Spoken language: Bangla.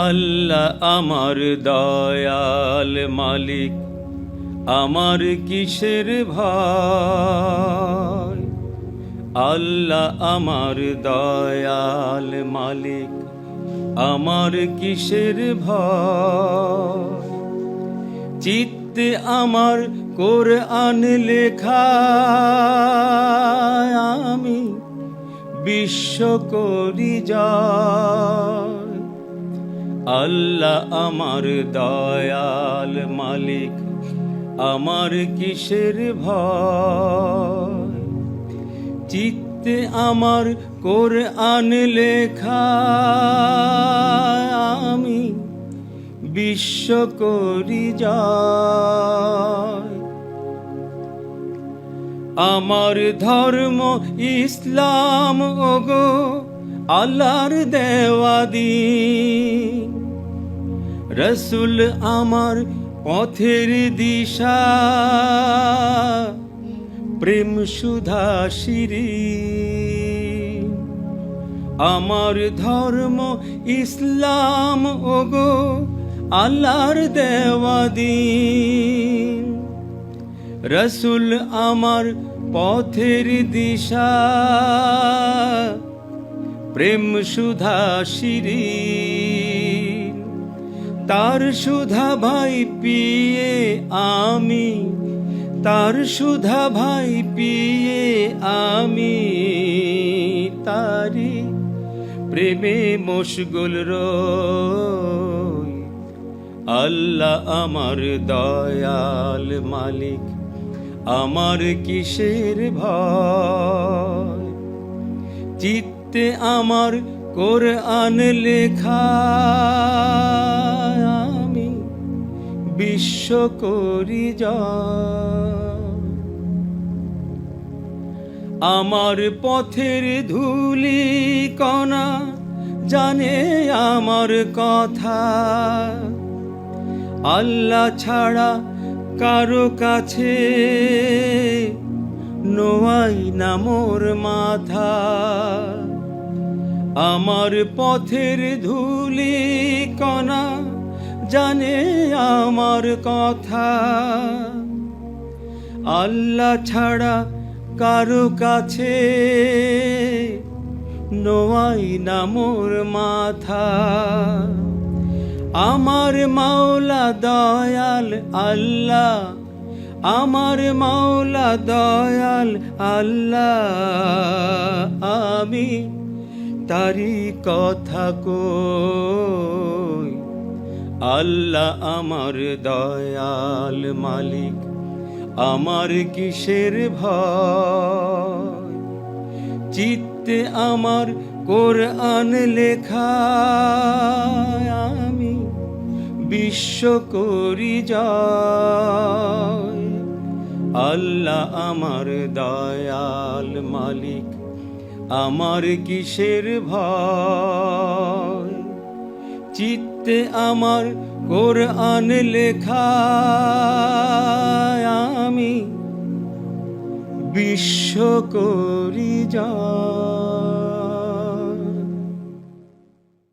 আল্লাহ আমার দয়াল মালিক, আমার কিসের ভয়। আল্লাহ আমার দয়াল মালিক, আমার কিসের ভয়। চিত্তে আমার কোরআন লেখা, আমি বিশ্ব করি জয়। আল্লাহ আমার দয়াল মালিক, আমার কিসের ভয়। চিত্তে আমার কোরআন লেখা, আমি বিশ্ব করি জয়। আমার ধর্ম ইসলাম ওগো আল্লাহর দেওয়া দ্বীন। রসুল আমার পথের দিশা, প্রেম সুধা শিরিন। আমার ধর্ম ইসলাম ওগো আল্লাহর দেওয়া দ্বীন। রসুল আমার পথের দিশা, প্রেম সুধা শিরিন। তার সুধা ভাই পিয়ে আমি, তার সুধা ভাই পিয়ে আমি, তারি প্রেমে মশগুল রই। আল্লাহ আমার দয়াল মালিক, আমার কিসের ভয়। চিত্তে আমার কোরআন লেখা, আমি বিশ্ব করি জয়। আমার পথের ধূলি কণা জানে আমার কথা। আল্লাহ ছাড়া কারো কাছে নোয়াই না মোর মাথা। আমার পথের ধূলি কণা জানে আমার কথা। আল্লাহ ছাড়া কারো কাছে নোয়াই না মোর মাথা। আমার মাওলা দয়াল আল্লাহ, আমার মাওলা দয়াল আল্লাহ, আমি তারি কথা কই। আল্লাহ আমার দয়াল মালিক, আমার কিসের ভয়। চিত্তে আমার কোরআন লেখা, আমি বিশ্ব করি জয়। আল্লাহ আমার দয়াল মালিক, আমার কিসের ভয়। চিত্তে আমার কোরআন লেখা, আমি বিশ্ব করি জয়।